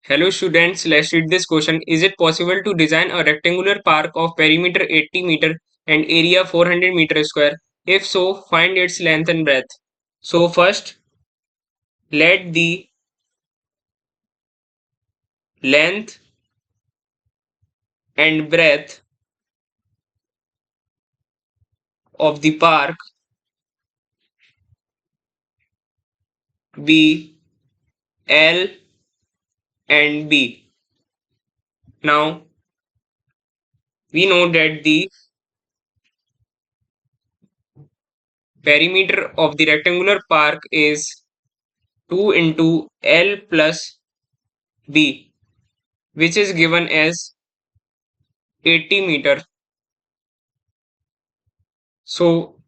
Hello students, let's read this question. Is it possible to design a rectangular park of perimeter 80 meter and area 400 meter square? If so, find its length and breadth. So first, let the length and breadth of the park be L and B. Now, we know that the perimeter of the rectangular park is 2 into L plus B, which is given as 80 meter. So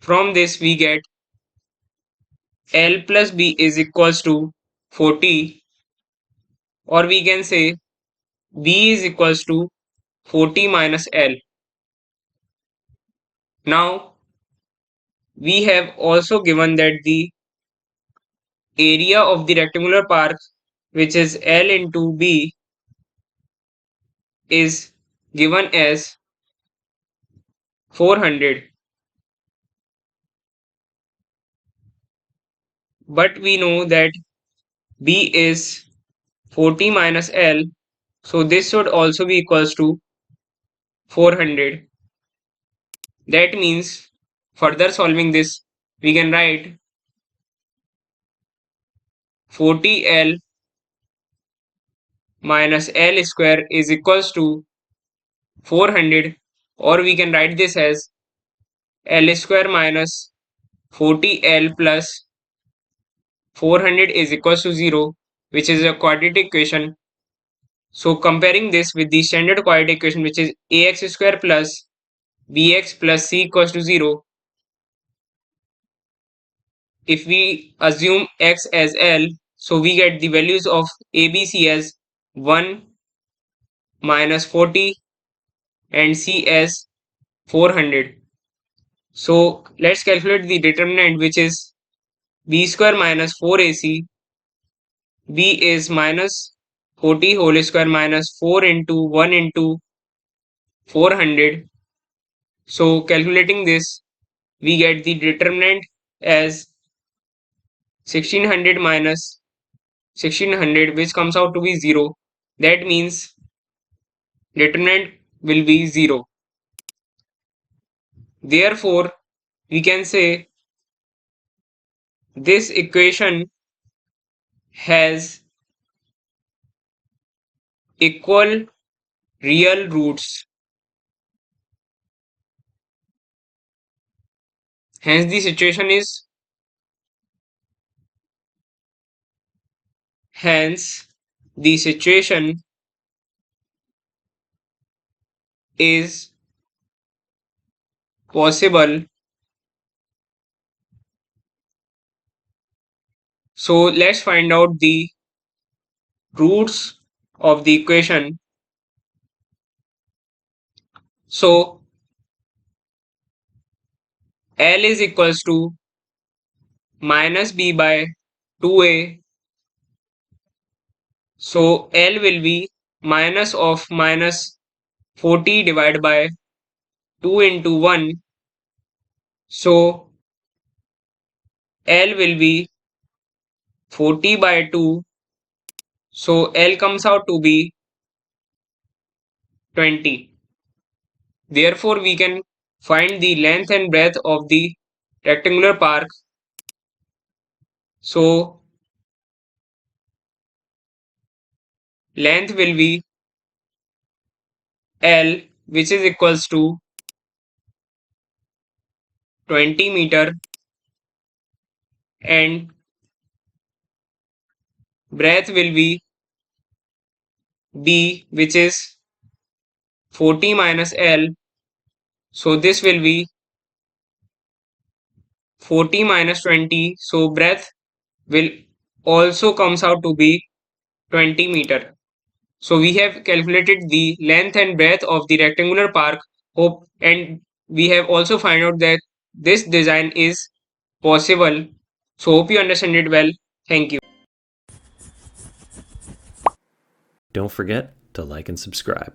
from this we get L plus B is equals to 40, or we can say B is equals to 40 minus L. Now we have also given that the area of the rectangular park, which is L into B, is given as 400. But we know that B is 40 minus L, so this should also be equals to 400. That means further solving this, we can write 40L minus L square is equals to 400, or we can write this as L square minus 40L plus 400 is equals to 0, which is a quadratic equation. So comparing this with the standard quadratic equation, which is ax square plus bx plus c equals to 0, if we assume x as L, so we get the values of ABC as 1 minus 40 and C as 400. So let's calculate the determinant, which is b square minus 4ac. B is minus 40 whole square minus 4 into 1 into 400. So calculating this, we get the determinant as 1600 minus 1600, which comes out to be 0. That means determinant will be 0. Therefore, we can say this equation has equal real roots. Hence the situation is hence the situation is possible. So let's find out the roots of the equation. So L is equals to minus B by 2A. So L will be minus of minus 40 divided by 2 into 1. So L will be 40 by 2. So L comes out to be 20. Therefore, we can find the length and breadth of the rectangular park. So length will be L, which is equals to 20 meter, and breadth will be B, which is 40 minus L. So this will be 40 minus 20. So breadth will also comes out to be 20 meter. So we have calculated the length and breadth of the rectangular park. Hope, and we have also find out that this design is possible. So hope you understand it well. Thank you. Don't forget to like and subscribe.